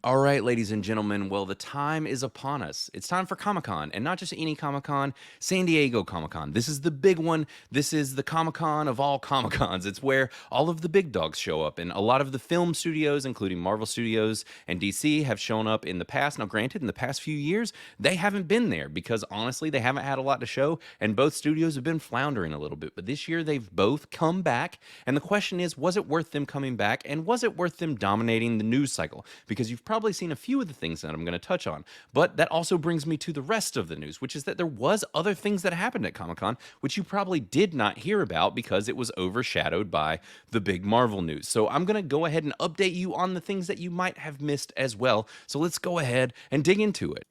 All right, ladies and gentlemen. Well, the time is upon us. It's time for Comic Con, and not just any Comic Con, San Diego Comic Con. This is the big one. This is the Comic Con of all Comic Cons. It's where all of the big dogs show up, and a lot of the film studios, including Marvel Studios and DC, have shown up in the past. Now, granted, in the past few years, they haven't been there because honestly, they haven't had a lot to show, and both studios have been floundering a little bit. But this year, they've both come back, and the question is, was it worth them coming back, and was it worth them dominating the news cycle? Because you've probably seen a few of the things that I'm going to touch on. But that also brings me to the rest of the news, which is that there was other things that happened at Comic-Con, which you probably did not hear about because it was overshadowed by the big Marvel news. So I'm going to go ahead and update you on the things that you might have missed as well. So let's go ahead and dig into it.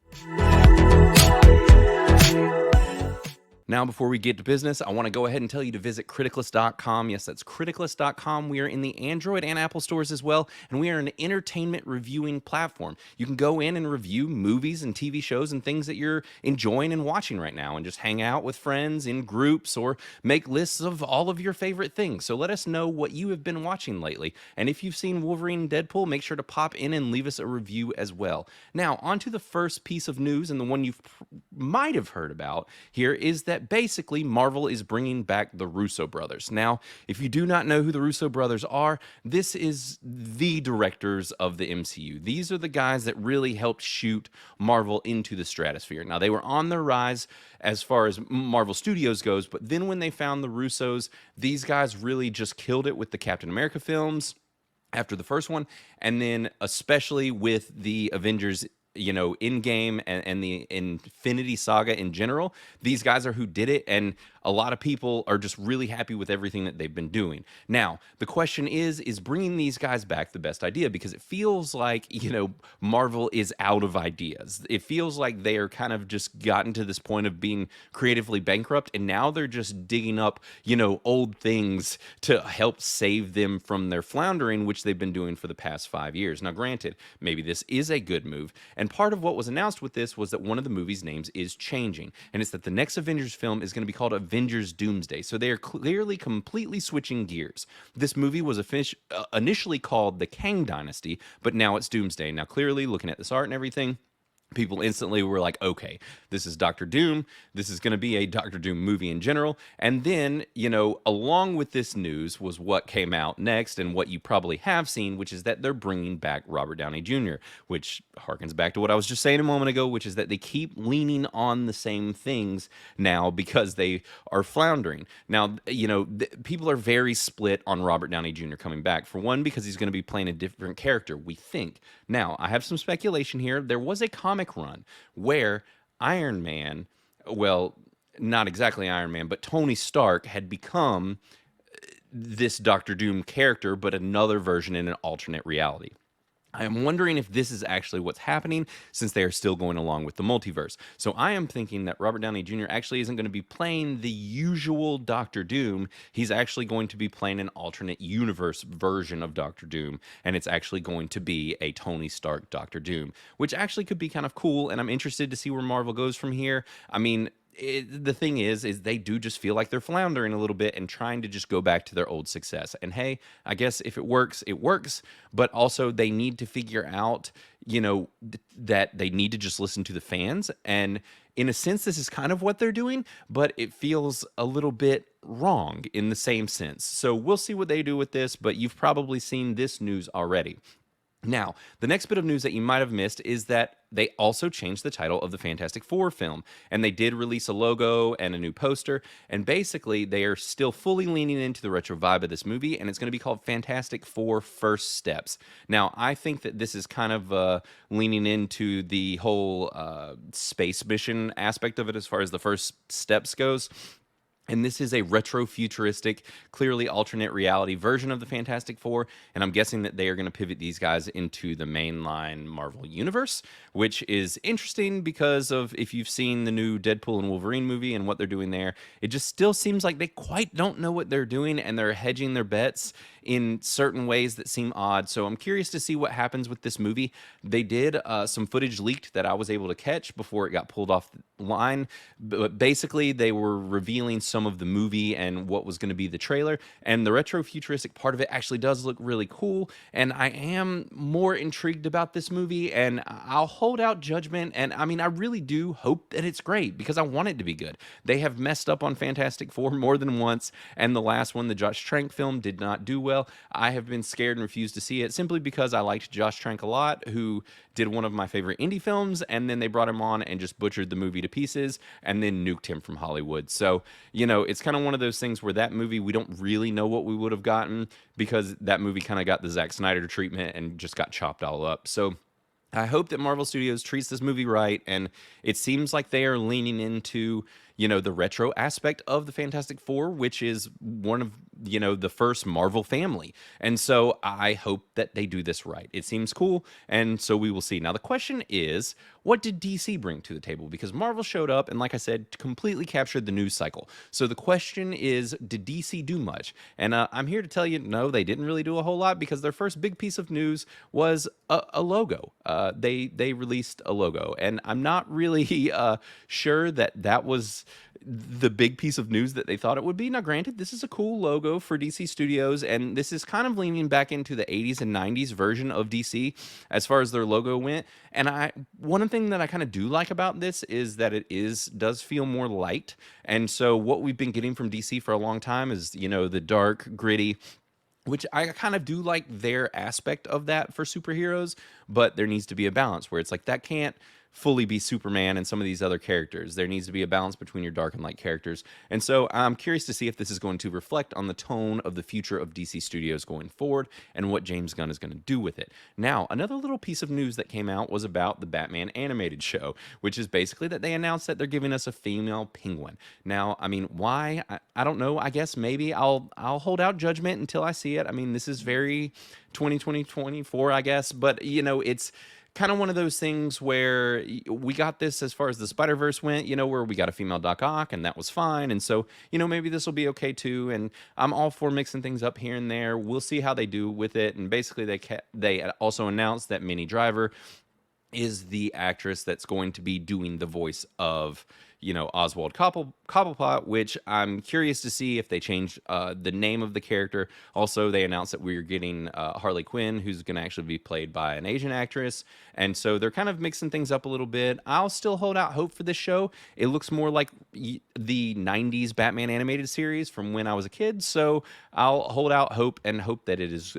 Now, before we get to business, I want to go ahead and tell you to visit criticalist.com. Yes, that's criticalist.com. We are in the Android and Apple stores as well, and we are an entertainment reviewing platform. You can go in and review movies and TV shows and things that you're enjoying and watching right now, and just hang out with friends in groups or make lists of all of your favorite things. So let us know what you have been watching lately. And if you've seen Wolverine and Deadpool, make sure to pop in and leave us a review as well. Now, on to the first piece of news, and the one you might have heard about here is that basically Marvel is bringing back the Russo Brothers. Now, if you do not know who the Russo Brothers are, this is the directors of the MCU. These are the guys that really helped shoot Marvel into the stratosphere. Now, they were on the rise as far as Marvel Studios goes, but then when they found the Russos, these guys really just killed it with the Captain America films after the first one, and then especially with the Avengers Endgame and the Infinity Saga in general. These guys are who did it, and a lot of people are just really happy with everything that they've been doing. Now, the question is bringing these guys back the best idea? Because it feels like, Marvel is out of ideas. It feels like they are kind of just gotten to this point of being creatively bankrupt, and now they're just digging up, old things to help save them from their floundering, which they've been doing for the past 5 years. Now, granted, maybe this is a good move, and part of what was announced with this was that one of the movie's names is changing, and it's that the next Avengers film is going to be called Avengers Doomsday. So they are clearly completely switching gears. This movie was initially called the Kang Dynasty, but now it's Doomsday. Now, clearly, looking at this art and everything, people instantly were like, okay, this is Doctor Doom. This is going to be a Doctor Doom movie in general. And then, along with this news was what came out next and what you probably have seen, which is that they're bringing back Robert Downey Jr., which harkens back to what I was just saying a moment ago, which is that they keep leaning on the same things now because they are floundering. Now, people are very split on Robert Downey Jr. coming back. For one, because he's going to be playing a different character, we think. Now, I have some speculation here. There was a comic run where Iron Man, well, not exactly Iron Man, but Tony Stark had become this Doctor Doom character, but another version in an alternate reality. I am wondering if this is actually what's happening since they are still going along with the multiverse. So I am thinking that Robert Downey Jr. actually isn't going to be playing the usual Doctor Doom. He's actually going to be playing an alternate universe version of Doctor Doom, and it's actually going to be a Tony Stark Doctor Doom, which actually could be kind of cool, and I'm interested to see where Marvel goes from here. I mean, the thing is they do just feel like they're floundering a little bit and trying to just go back to their old success. And hey, I guess if it works, it works. But also they need to figure out, that they need to just listen to the fans. And in a sense, this is kind of what they're doing, but it feels a little bit wrong in the same sense. So we'll see what they do with this, but you've probably seen this news already. Now, the next bit of news that you might have missed is that they also changed the title of the Fantastic Four film, and they did release a logo and a new poster, and basically they are still fully leaning into the retro vibe of this movie, and it's going to be called Fantastic Four First Steps. Now, I think that this is kind of leaning into the whole space mission aspect of it as far as the first steps goes. And this is a retro-futuristic, clearly alternate reality version of the Fantastic Four, and I'm guessing that they are going to pivot these guys into the mainline Marvel Universe, which is interesting because of, if you've seen the new Deadpool and Wolverine movie and what they're doing there, it just still seems like they quite don't know what they're doing, and they're hedging their bets in certain ways that seem odd. So I'm curious to see what happens with this movie. They did some footage leaked that I was able to catch before it got pulled off the line, but basically they were revealing some of the movie and what was going to be the trailer. And the retro futuristic part of it actually does look really cool. And I am more intrigued about this movie, and I'll hold out judgment. And I mean, I really do hope that it's great because I want it to be good. They have messed up on Fantastic Four more than once, and the last one, the Josh Trank film, did not do well. I have been scared and refused to see it simply because I liked Josh Trank a lot, who did one of my favorite indie films, and then they brought him on and just butchered the movie to pieces and then nuked him from Hollywood. So, it's kind of one of those things where that movie, we don't really know what we would have gotten because that movie kind of got the Zack Snyder treatment and just got chopped all up. So I hope that Marvel Studios treats this movie right, and it seems like they are leaning into, the retro aspect of the Fantastic Four, which is one of, the first Marvel family. And so I hope that they do this right. It seems cool, and so we will see. Now, the question is, what did DC bring to the table? Because Marvel showed up and, like I said, completely captured the news cycle. So the question is, did DC do much? And I'm here to tell you, no, they didn't really do a whole lot because their first big piece of news was a logo. They released a logo, and I'm not really sure that was the big piece of news that they thought it would be. Now, granted, this is a cool logo for DC Studios, and this is kind of leaning back into the 80s and 90s version of DC as far as their logo went. And one thing that I kind of do like about this is that does feel more light. And so what we've been getting from DC for a long time is, the dark, gritty, which I kind of do like their aspect of that for superheroes, but there needs to be a balance where it's like that can't fully be Superman and some of these other characters. There needs to be a balance between your dark and light characters. And so I'm curious to see if this is going to reflect on the tone of the future of DC Studios going forward and what James Gunn is going to do with it. Now, another little piece of news that came out was about the Batman animated show, which is basically that they announced that they're giving us a female penguin. Now, I mean, why? I don't know. I guess maybe I'll hold out judgment until I see it. I mean, this is very 2020, 24, I guess, but it's kind of one of those things where we got this as far as the Spider-Verse went, where we got a female Doc Ock, and that was fine. And so, maybe this will be okay too. And I'm all for mixing things up here and there. We'll see how they do with it. And basically, they also announced that Minnie Driver is the actress that's going to be doing the voice of, Oswald Cobblepot, which I'm curious to see if they change the name of the character. Also, they announced that we're getting Harley Quinn, who's going to actually be played by an Asian actress. And so they're kind of mixing things up a little bit. I'll still hold out hope for this show. It looks more like the 90s Batman animated series from when I was a kid. So I'll hold out hope and hope that it is,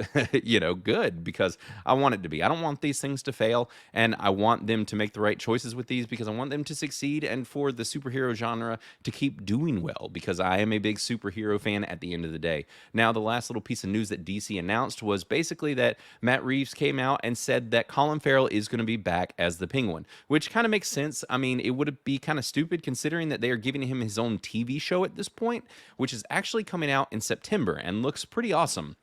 good, because I want it to be. I don't want these things to fail, and I want them to make the right choices with these because I want them to succeed and for the superhero genre to keep doing well, because I am a big superhero fan at the end of the day. Now, the last little piece of news that DC announced was basically that Matt Reeves came out and said that Colin Farrell is going to be back as the Penguin, which kind of makes sense. I mean, it would be kind of stupid considering that they are giving him his own TV show at this point, which is actually coming out in September and looks pretty awesome.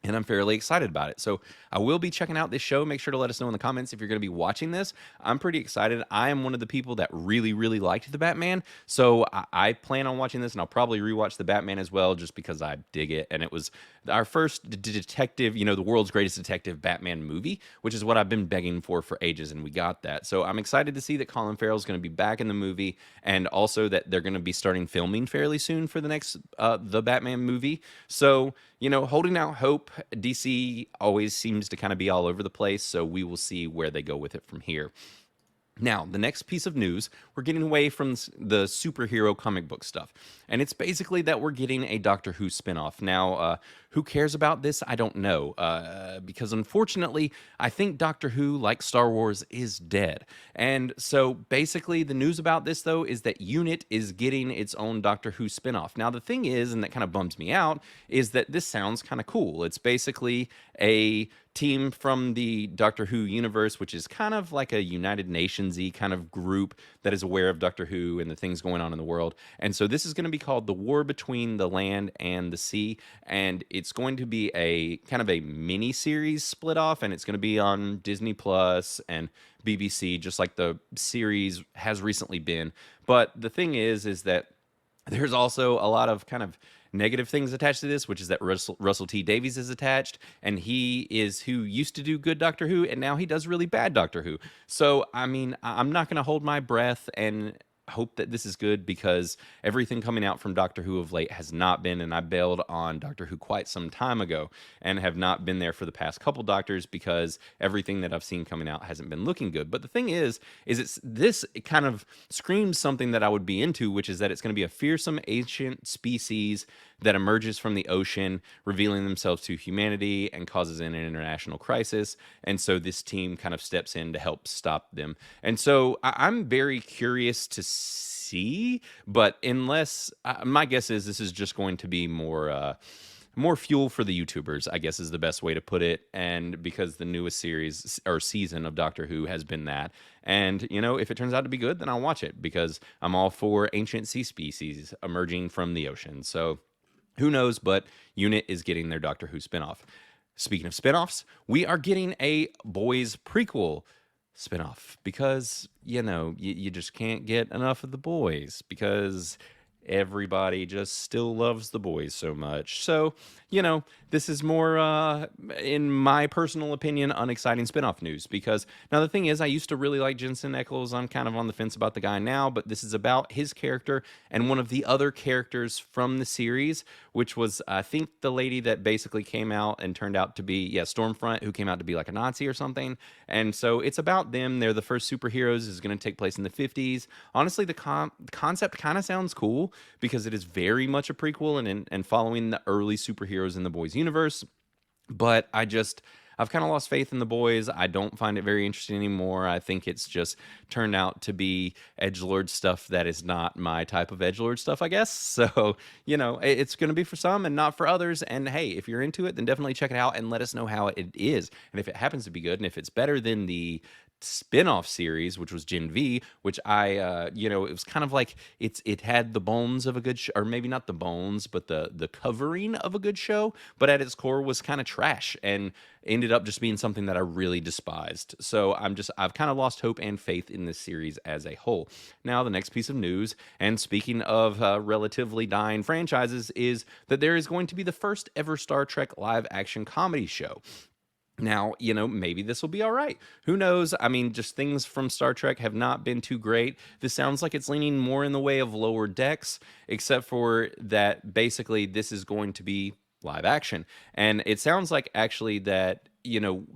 And I'm fairly excited about it. So I will be checking out this show. Make sure to let us know in the comments if you're going to be watching this. I'm pretty excited. I am one of the people that really, really liked the Batman. So I plan on watching this, and I'll probably rewatch the Batman as well just because I dig it. And it was our first detective, the world's greatest detective Batman movie, which is what I've been begging for ages, and we got that. So I'm excited to see that Colin Farrell is going to be back in the movie, and also that they're going to be starting filming fairly soon for the next the Batman movie. So, holding out hope. DC always seems to kind of be all over the place, so we will see where they go with it from here. Now, the next piece of news, we're getting away from the superhero comic book stuff. And it's basically that we're getting a Doctor Who spinoff. Now, who cares about this? I don't know. Because unfortunately, I think Doctor Who, like Star Wars, is dead. And so basically, the news about this, though, is that Unit is getting its own Doctor Who spinoff. Now, the thing is, and that kind of bums me out, is that this sounds kind of cool. It's basically a team from the Doctor Who universe, which is kind of like a United Nations-y kind of group that is aware of Doctor Who and the things going on in the world. And so this is going to be called The War Between the Land and the Sea, and it's going to be a kind of a mini-series split off, and it's going to be on Disney Plus and BBC, just like the series has recently been. But the thing is that there's also a lot of kind of negative things attached to this, which is that Russell T Davies is attached, and he is who used to do good Doctor Who, and now he does really bad Doctor Who. So, I mean, I'm not going to hold my breath and hope that this is good because everything coming out from Doctor Who of late has not been, and I bailed on Doctor Who quite some time ago and have not been there for the past couple Doctors because everything that I've seen coming out hasn't been looking good. But the thing is it kind of screams something that I would be into, which is that it's going to be a fearsome ancient species that emerges from the ocean, revealing themselves to humanity and causes an international crisis. And so this team kind of steps in to help stop them. And so I'm very curious to see, but unless my guess is this is just going to be more fuel for the YouTubers, I guess is the best way to put it. And because the newest series or season of Doctor Who has been that. And, if it turns out to be good, then I'll watch it because I'm all for ancient sea species emerging from the ocean. So who knows, but Unit is getting their Doctor Who spinoff. Speaking of spinoffs, we are getting a Boys Prequel spinoff because, you just can't get enough of the boys because everybody just still loves the boys so much. So, this is more, in my personal opinion, unexciting spinoff news because now the thing is, I used to really like Jensen Ackles. I'm kind of on the fence about the guy now, but this is about his character and one of the other characters from the series, which was, I think, the lady that basically came out and turned out to be, Stormfront, who came out to be like a Nazi or something. And so it's about them. They're the first superheroes. It's going to take place in the 50s. Honestly, the concept kind of sounds cool because it is very much a prequel and following the early superheroes in the boys universe. But I've kind of lost faith in the boys. I don't find it very interesting anymore. I think it's just turned out to be edgelord stuff that is not my type of edgelord stuff, I guess. So, it's going to be for some and not for others. And hey, if you're into it, then definitely check it out and let us know how it is. And if it happens to be good and if it's better than the spin-off series, which was Gen V, which it was kind of like it had the bones of a good show, or maybe not the bones, but the covering of a good show, but at its core was kind of trash and ended up just being something that I really despised. So I've kind of lost hope and faith in this series as a whole. Now, the next piece of news, and speaking of relatively dying franchises, is that there is going to be the first ever Star Trek live action comedy show. Now, maybe this will be all right. Who knows? I mean, just things from Star Trek have not been too great. This sounds like it's leaning more in the way of Lower Decks, except for that basically this is going to be live action. And it sounds like actually that,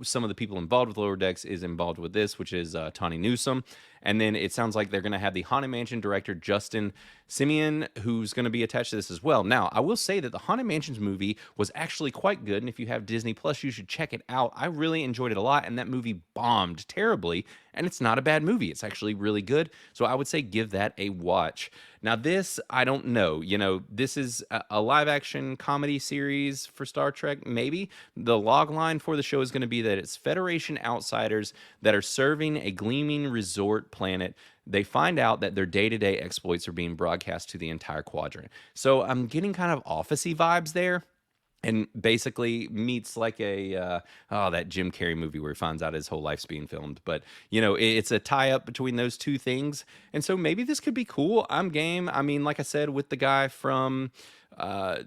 some of the people involved with Lower Decks is involved with this, which is Tawny Newsome. And then it sounds like they're going to have the Haunted Mansion director, Justin Simeon, who's going to be attached to this as well. Now, I will say that the Haunted Mansions movie was actually quite good. And if you have Disney Plus, you should check it out. I really enjoyed it a lot. And that movie bombed terribly. And it's not a bad movie. It's actually really good. So I would say give that a watch. Now, this, I don't know. This is a live action comedy series for Star Trek, maybe. The log line for the show is going to be that it's Federation outsiders that are serving a gleaming resort planet. They find out that their day-to-day exploits are being broadcast to the entire quadrant. So I'm getting kind of office-y vibes there. And basically meets like that Jim Carrey movie where he finds out his whole life's being filmed. But, it's a tie-up between those two things. And so maybe this could be cool. I'm game. I mean, like I said, with the guy from that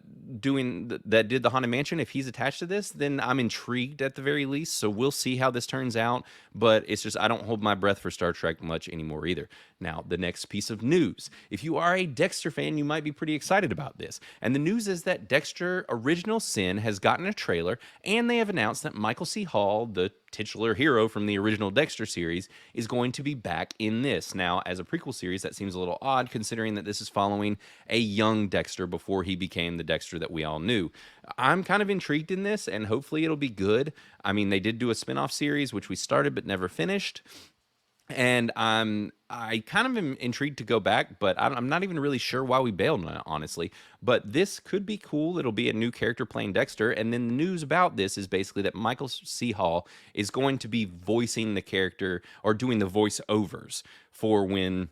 did the Haunted Mansion, if he's attached to this, then I'm intrigued at the very least. So we'll see how this turns out. But it's just I don't hold my breath for Star Trek much anymore either. Now, the next piece of news. If you are a Dexter fan, you might be pretty excited about this. And the news is that Dexter Original Sin has gotten a trailer, and they have announced that Michael C. Hall, the titular hero from the original Dexter series, is going to be back in this. Now, as a prequel series, that seems a little odd considering that this is following a young Dexter before he became the Dexter that we all knew. I'm kind of intrigued in this, and hopefully it'll be good. I mean, they did do a spin-off series, which we started but never finished. And I kind of am intrigued to go back, but I'm not even really sure why we bailed on it, honestly. But this could be cool. It'll be a new character playing Dexter. And then the news about this is basically that Michael C. Hall is going to be voicing the character or doing the voiceovers for when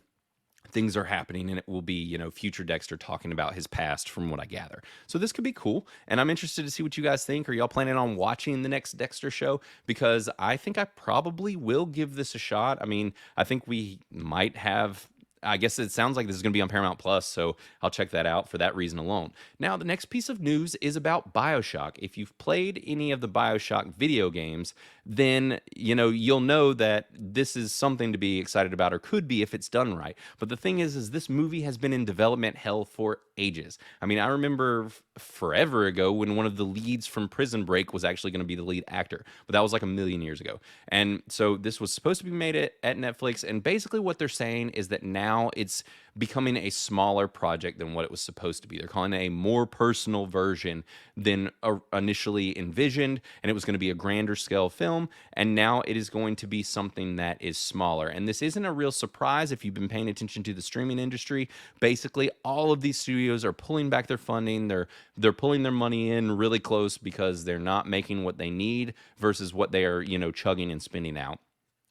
things are happening, and it will be, future Dexter talking about his past from what I gather. So this could be cool, and I'm interested to see what you guys think. Are y'all planning on watching the next Dexter show? Because I think I probably will give this a shot. I mean, I think we might have I guess it sounds like this is going to be on Paramount Plus, so I'll check that out for that reason alone. Now, the next piece of news is about Bioshock. If you've played any of the Bioshock video games, then you'll know that this is something to be excited about, or could be if it's done right. But the thing is this movie has been in development hell for ages. I mean, I remember forever ago when one of the leads from Prison Break was actually going to be the lead actor, but that was like a million years ago. And so this was supposed to be made at Netflix, and basically what they're saying is that now it's becoming a smaller project than what it was supposed to be. They're calling it a more personal version than initially envisioned, and it was going to be a grander scale film, and now it is going to be something that is smaller. And this isn't a real surprise if you've been paying attention to the streaming industry. Basically, all of these studios are pulling back their funding. They're pulling their money in really close because they're not making what they need versus what they are, chugging and spending out.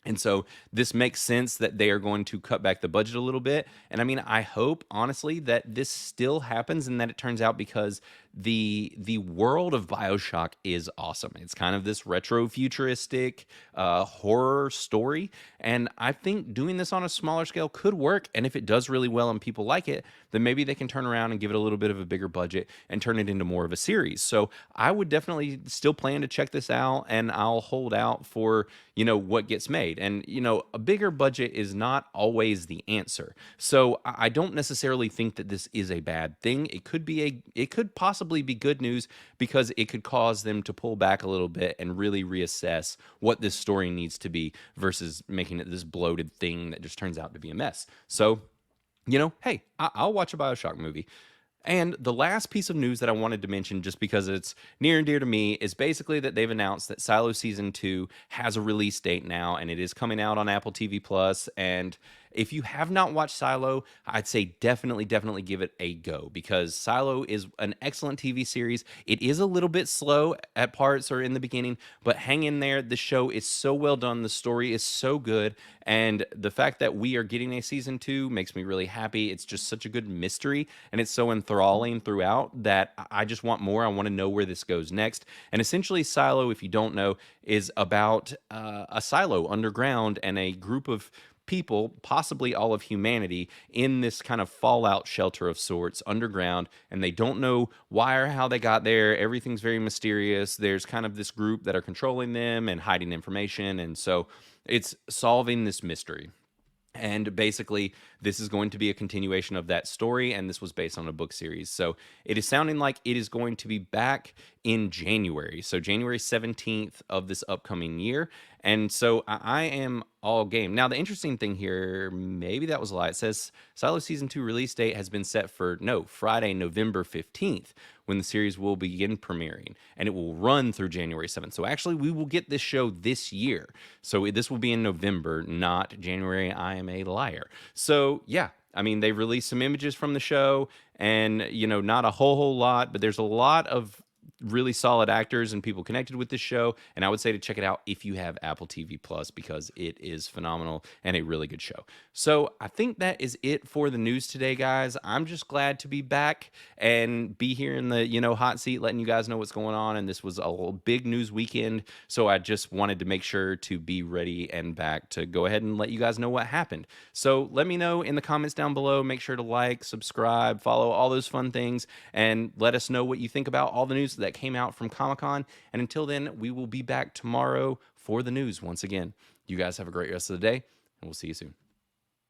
And so this makes sense that they are going to cut back the budget a little bit. And I mean, I hope honestly that this still happens and that it turns out, because the world of Bioshock is awesome. It's kind of this retro futuristic horror story. And I think doing this on a smaller scale could work. And if it does really well and people like it, then maybe they can turn around and give it a little bit of a bigger budget and turn it into more of a series. So I would definitely still plan to check this out, and I'll hold out for, what gets made. And, a bigger budget is not always the answer. So I don't necessarily think that this is a bad thing. It could possibly be good news, because it could cause them to pull back a little bit and really reassess what this story needs to be versus making it this bloated thing that just turns out to be a mess. So, hey, I'll watch a Bioshock movie. And the last piece of news that I wanted to mention, just because it's near and dear to me, is basically that they've announced that Silo Season 2 has a release date now, and it is coming out on Apple TV Plus. And if you have not watched Silo, I'd say definitely give it a go, because Silo is an excellent TV series. It is a little bit slow at parts or in the beginning, but hang in there. The show is so well done. The story is so good. And the fact that we are getting a season 2 makes me really happy. It's just such a good mystery, and it's so enthralling throughout that I just want more. I want to know where this goes next. And essentially, Silo, if you don't know, is about a silo underground and a group of people, possibly all of humanity, in this kind of fallout shelter of sorts underground, and they don't know why or how they got there. Everything's very mysterious. There's kind of this group that are controlling them and hiding information, and so it's solving this mystery. And basically, this is going to be a continuation of that story, and this was based on a book series. So it is sounding like it is going to be back in January. So January 17th of this upcoming year. And so I am all game. Now, the interesting thing here, maybe that was a lie. It says Silo Season 2 release date has been set for, Friday, November 15th, when the series will begin premiering, and it will run through January 7th. So actually, we will get this show this year. So this will be in November, not January. I am a liar. So yeah, I mean, they released some images from the show, and, not a whole lot, but there's a lot of really solid actors and people connected with this show, and I would say to check it out if you have Apple TV Plus, because it is phenomenal and a really good show. So I think that is it for the news today, guys. I'm just glad to be back and be here in the hot seat, letting you guys know what's going on. And this was a big news weekend, so I just wanted to make sure to be ready and back to go ahead and let you guys know what happened. So let me know in the comments down below. Make sure to like, subscribe, follow, all those fun things, and let us know what you think about all the news that came out from Comic-Con. And until then, we will be back tomorrow for the news once again. You guys have a great rest of the day, and we'll see you soon.